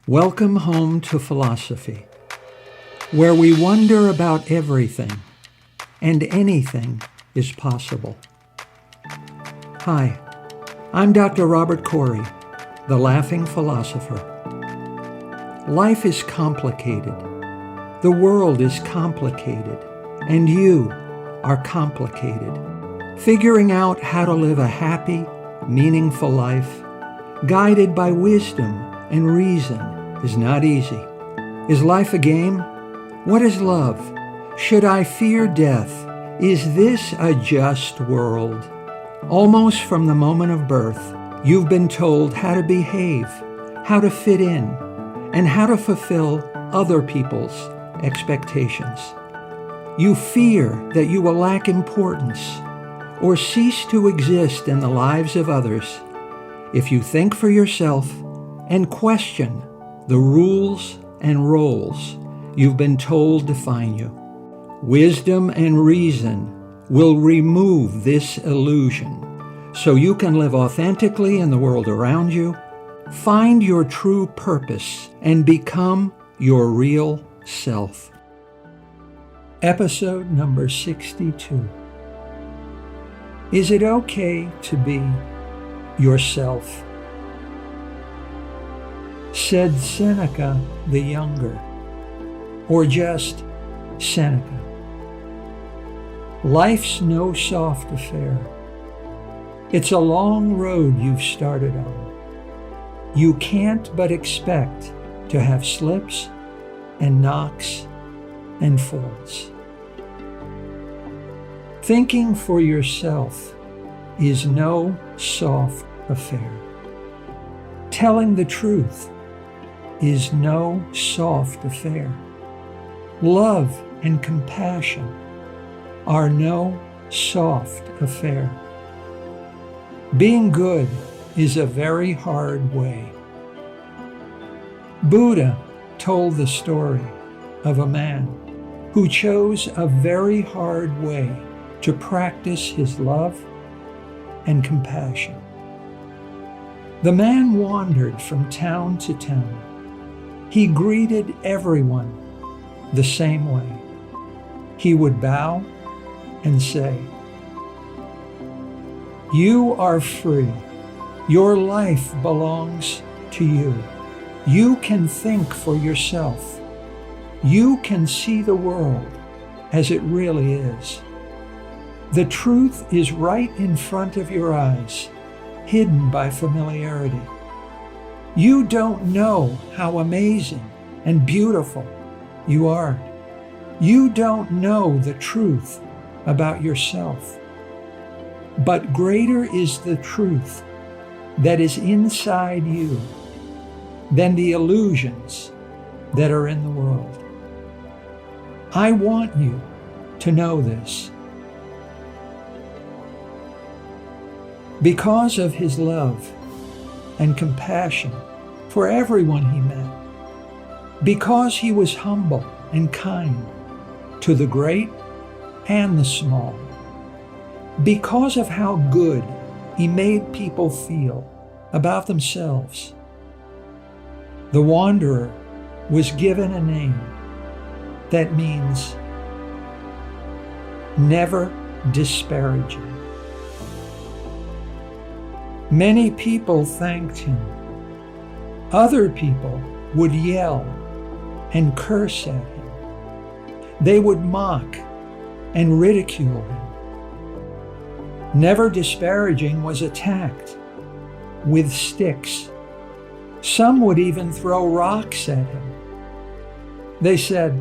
Welcome home to philosophy, where we wonder about everything and anything is possible. Hi, I'm Dr. Robert Corey, the Laughing Philosopher. Life is complicated. The world is complicated, and you are complicated. Figuring out how to live a happy, meaningful life, guided by wisdom and reason, is not easy. Is life a game? What is love? Should I fear death? Is this a just world? Almost from the moment of birth, you've been told how to behave, how to fit in, and how to fulfill other people's expectations. You fear that you will lack importance or cease to exist in the lives of others if you think for yourself and question the rules and roles you've been told define you. Wisdom and reason will remove this illusion so you can live authentically in the world around you, find your true purpose, and become your real self. Episode number 62. Is it okay to be yourself? Said Seneca the Younger, or just Seneca. Life's no soft affair. It's a long road you've started on. You can't but expect to have slips and knocks and falls. Thinking for yourself is no soft affair. Telling the truth is no soft affair. Love and compassion are no soft affair. Being good is a very hard way. Buddha told the story of a man who chose a very hard way to practice his love and compassion. The man wandered from town to town. He greeted everyone the same way. He would bow and say, "You are free. Your life belongs to you. You can think for yourself. You can see the world as it really is. The truth is right in front of your eyes, hidden by familiarity. You don't know how amazing and beautiful you are. You don't know the truth about yourself. But greater is the truth that is inside you than the illusions that are in the world. I want you to know this." Because of his love and compassion for everyone he met, because he was humble and kind to the great and the small, because of how good he made people feel about themselves, the wanderer was given a name that means never disparaging. Many people thanked him. Other people would yell and curse at him. They would mock and ridicule him. Never disparaging was attacked with sticks. Some would even throw rocks at him. They said,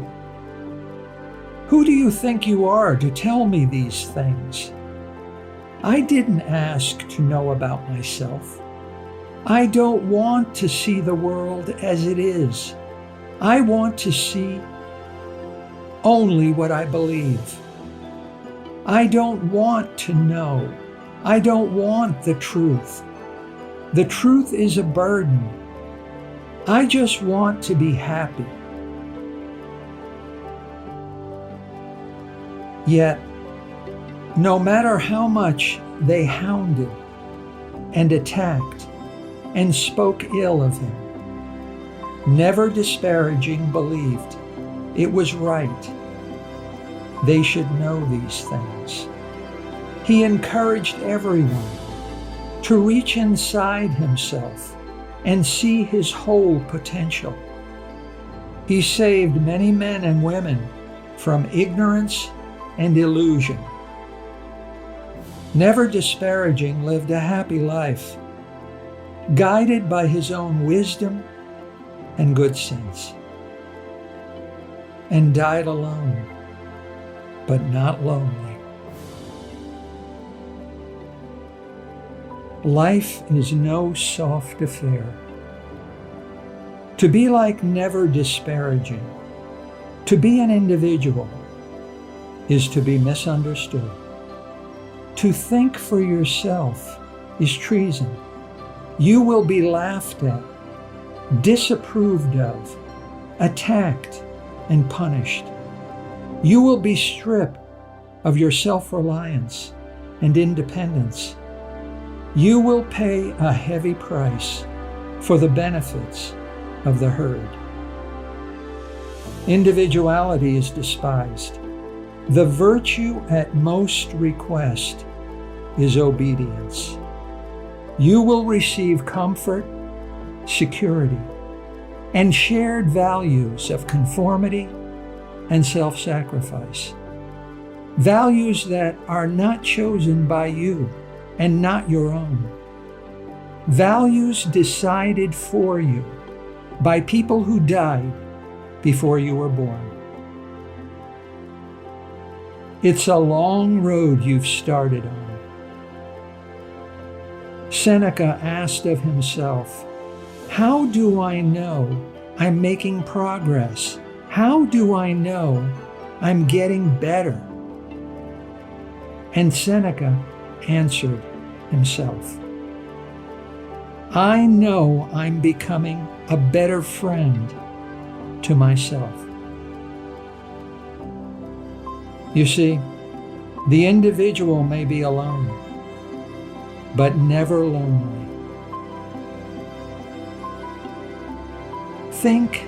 "Who do you think you are to tell me these things? I didn't ask to know about myself. I don't want to see the world as it is. I want to see only what I believe. I don't want to know. I don't want the truth. The truth is a burden. I just want to be happy." Yet, no matter how much they hounded and attacked and spoke ill of him, never disparaging, believed it was right they should know these things. He encouraged everyone to reach inside himself and see his whole potential. He saved many men and women from ignorance and illusion. Never disparaging, lived a happy life, guided by his own wisdom and good sense, and died alone, but not lonely. Life is no soft affair. To be like never disparaging, to be an individual, is to be misunderstood. To think for yourself is treason. You will be laughed at, disapproved of, attacked, and punished. You will be stripped of your self-reliance and independence. You will pay a heavy price for the benefits of the herd. Individuality is despised. The virtue at most request is obedience. You will receive comfort, security, and shared values of conformity and self-sacrifice. Values that are not chosen by you and not your own. Values decided for you by people who died before you were born. It's a long road you've started on. Seneca asked of himself, "How do I know I'm making progress? How do I know I'm getting better?" And Seneca answered himself, "I know I'm becoming a better friend to myself." You see, the individual may be alone, but never lonely. Think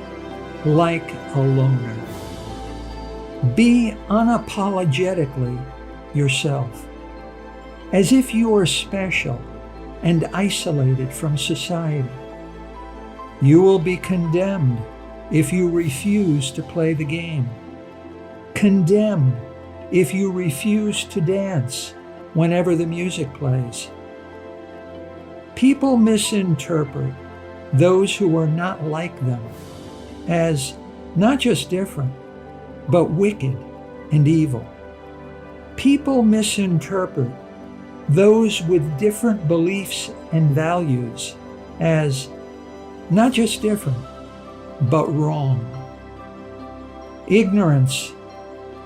like a loner. Be unapologetically yourself, as if you are special and isolated from society. You will be condemned if you refuse to play the game, condemned if you refuse to dance whenever the music plays. People misinterpret those who are not like them as not just different, but wicked and evil. People misinterpret those with different beliefs and values as not just different, but wrong. Ignorance,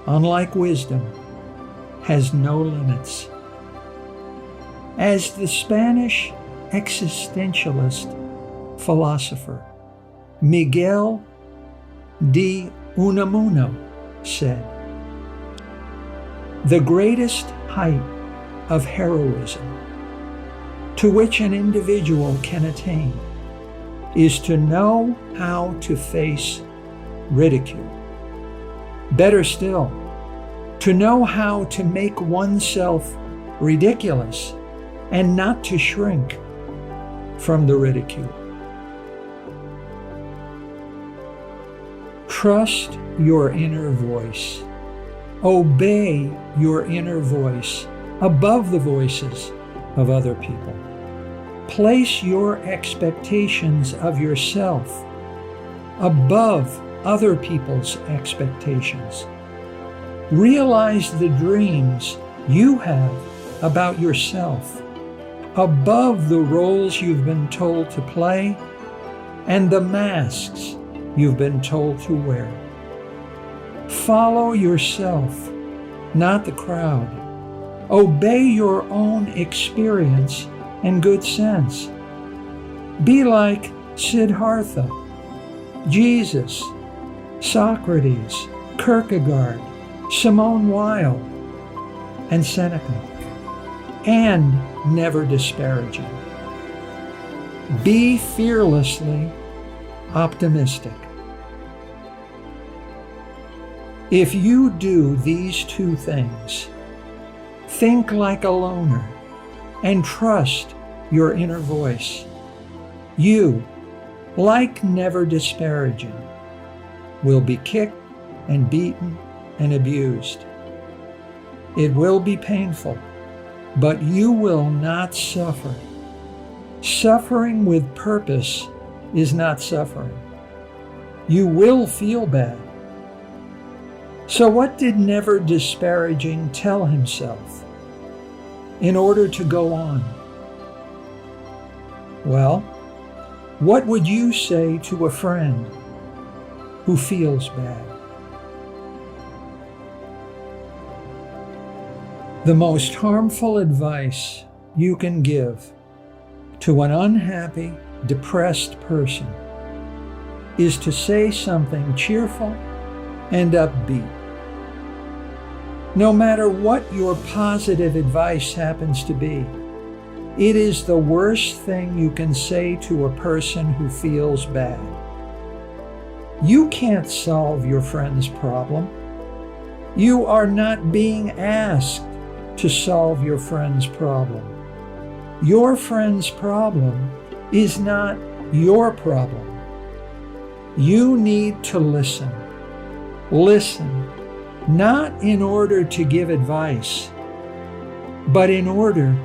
unlike wisdom, has no limits. As the Spanish existentialist philosopher Miguel de Unamuno said, "The greatest height of heroism to which an individual can attain is to know how to face ridicule. Better still, to know how to make oneself ridiculous and not to shrink from the ridicule." Trust your inner voice. Obey your inner voice above the voices of other people. Place your expectations of yourself above other people's expectations. Realize the dreams you have about yourself above the roles you've been told to play and the masks you've been told to wear. Follow yourself, not the crowd. Obey your own experience and good sense. Be like Siddhartha, Jesus, Socrates, Kierkegaard, Simone Weil, and Seneca, and never disparaging. Be fearlessly optimistic. If you do these two things, think like a loner and trust your inner voice, you, like never disparaging, will be kicked and beaten and abused. It will be painful, but you will not suffer. Suffering with purpose is not suffering. You will feel bad. So what did Never Disparaging tell himself in order to go on? Well, what would you say to a friend who feels bad? The most harmful advice you can give to an unhappy, depressed person is to say something cheerful and upbeat. No matter what your positive advice happens to be, it is the worst thing you can say to a person who feels bad. You can't solve your friend's problem. You are not being asked to solve your friend's problem. Your friend's problem is not your problem. You need to listen. Listen, not in order to give advice, but in order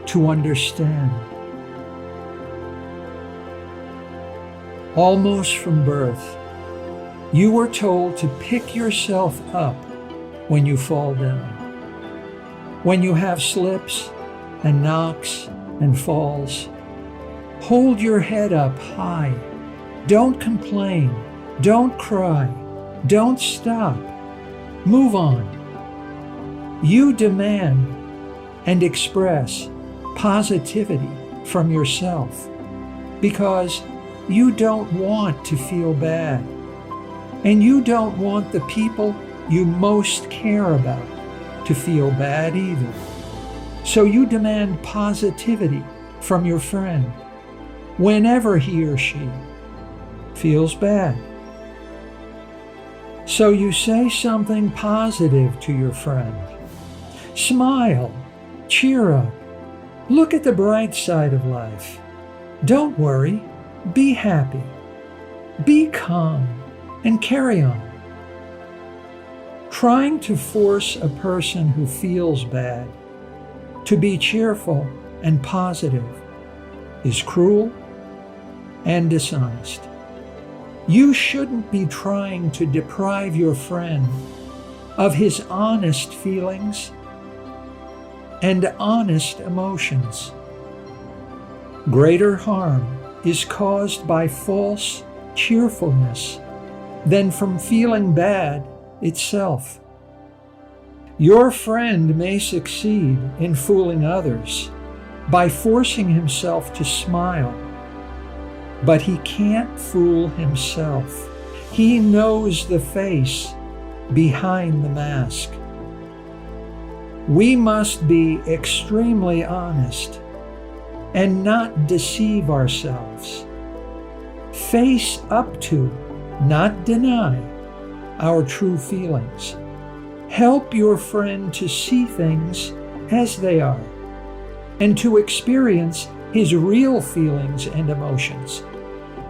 to understand. Almost from birth, you were told to pick yourself up when you fall down. When you have slips and knocks and falls, hold your head up high. Don't complain. Don't cry. Don't stop. Move on. You demand and express positivity from yourself because you don't want to feel bad, and you don't want the people you most care about to feel bad either. So you demand positivity from your friend whenever he or she feels bad. So you say something positive to your friend. Smile, cheer up, look at the bright side of life. Don't worry, be happy, be calm, and carry on. Trying to force a person who feels bad to be cheerful and positive is cruel and dishonest. You shouldn't be trying to deprive your friend of his honest feelings and honest emotions. Greater harm is caused by false cheerfulness than from feeling bad itself. Your friend may succeed in fooling others by forcing himself to smile, but he can't fool himself. He knows the face behind the mask. We must be extremely honest and not deceive ourselves. Face up to, not deny, our true feelings. Help your friend to see things as they are and to experience his real feelings and emotions,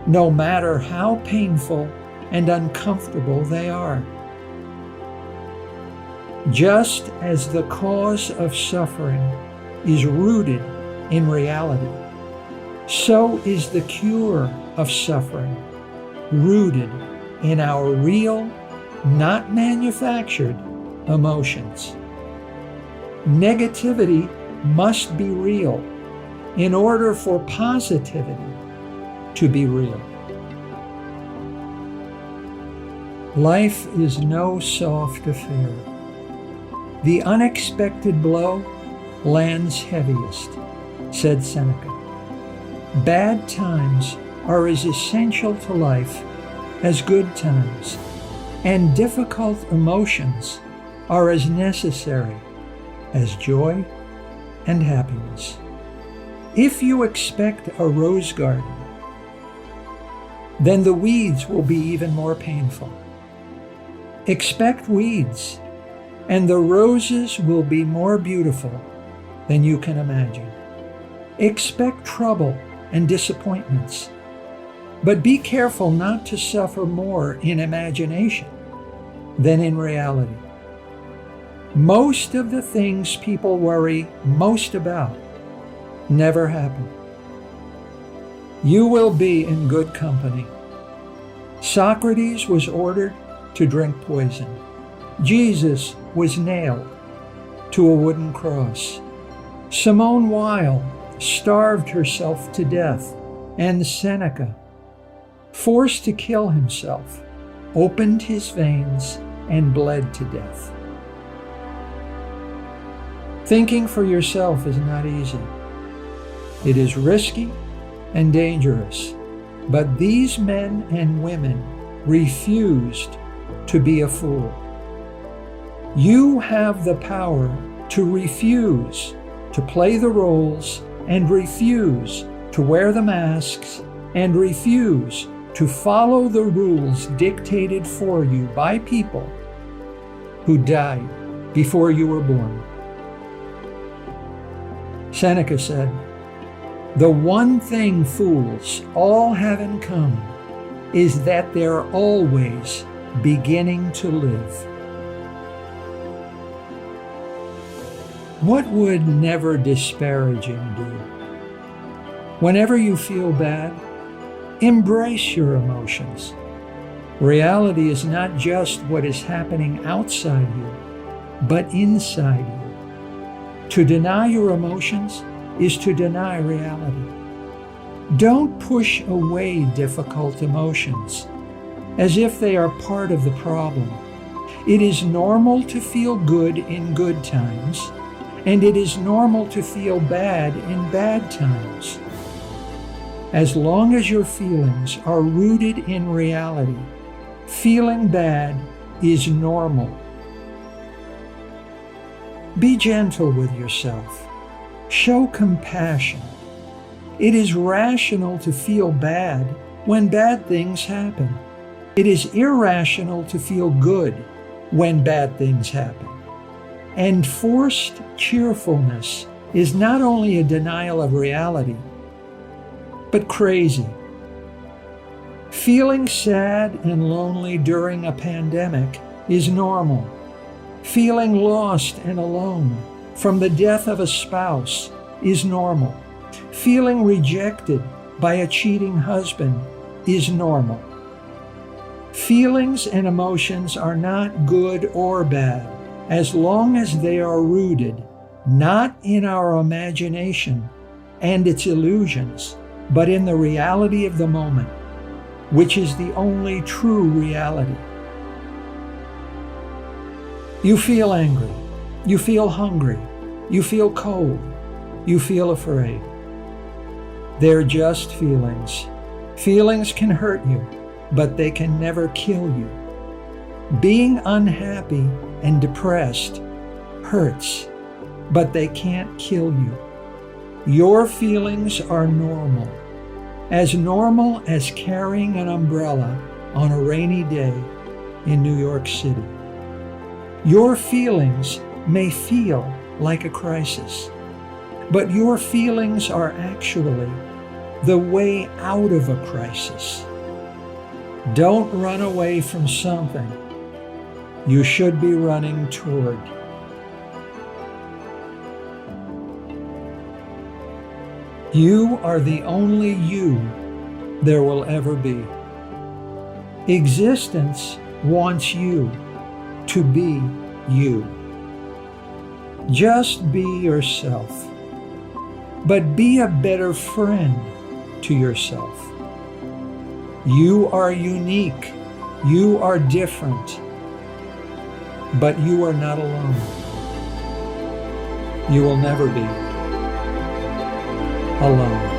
no matter how painful and uncomfortable they are. Just as the cause of suffering is rooted in reality, so is the cure of suffering rooted in our real, not manufactured, emotions. Negativity must be real in order for positivity to be real. Life is no soft affair. The unexpected blow lands heaviest, said Seneca. Bad times are as essential to life as good times, and difficult emotions are as necessary as joy and happiness. If you expect a rose garden then the weeds will be even more painful. Expect weeds, and the roses will be more beautiful than you can imagine. Expect trouble and disappointments, but be careful not to suffer more in imagination than in reality. Most of the things people worry most about never happen. You will be in good company. Socrates was ordered to drink poison. Jesus was nailed to a wooden cross. Simone Weil starved herself to death, and Seneca, forced to kill himself, opened his veins and bled to death. Thinking for yourself is not easy. It is risky and dangerous, but these men and women refused to be a fool. You have the power to refuse to play the roles and refuse to wear the masks and refuse to follow the rules dictated for you by people who died before you were born. Seneca said, "The one thing fools all have in common is that they're always beginning to live." What would never disparaging do? Whenever you feel bad, embrace your emotions. Reality is not just what is happening outside you, but inside you. To deny your emotions is to deny reality. Don't push away difficult emotions as if they are part of the problem. It is normal to feel good in good times, and it is normal to feel bad in bad times. As long as your feelings are rooted in reality, feeling bad is normal. Be gentle with yourself. Show compassion. It is rational to feel bad when bad things happen. It is irrational to feel good when bad things happen. And forced cheerfulness is not only a denial of reality, but crazy. Feeling sad and lonely during a pandemic is normal. Feeling lost and alone from the death of a spouse is normal. Feeling rejected by a cheating husband is normal. Feelings and emotions are not good or bad as long as they are rooted not in our imagination and its illusions, but in the reality of the moment, which is the only true reality. You feel angry, you feel hungry, you feel cold, you feel afraid. They're just feelings. Feelings can hurt you, but they can never kill you. Being unhappy and depressed hurts, but they can't kill you. Your feelings are normal as carrying an umbrella on a rainy day in New York City. Your feelings may feel like a crisis, but your feelings are actually the way out of a crisis. Don't run away from something you should be running toward. You are the only you there will ever be. Existence wants you to be you. Just be yourself, but be a better friend to yourself. You are unique. You are different. But you are not alone. You will never be alone.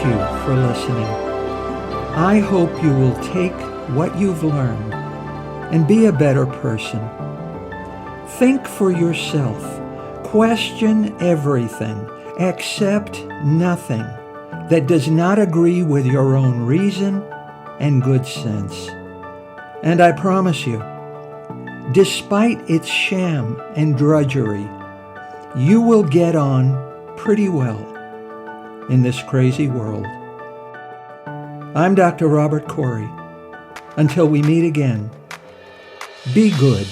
you for listening. I hope you will take what you've learned and be a better person. Think for yourself. Question everything. Accept nothing that does not agree with your own reason and good sense. And I promise you, despite its sham and drudgery, you will get on pretty well in this crazy world. I'm Dr. Robert Corey. Until we meet again, be good.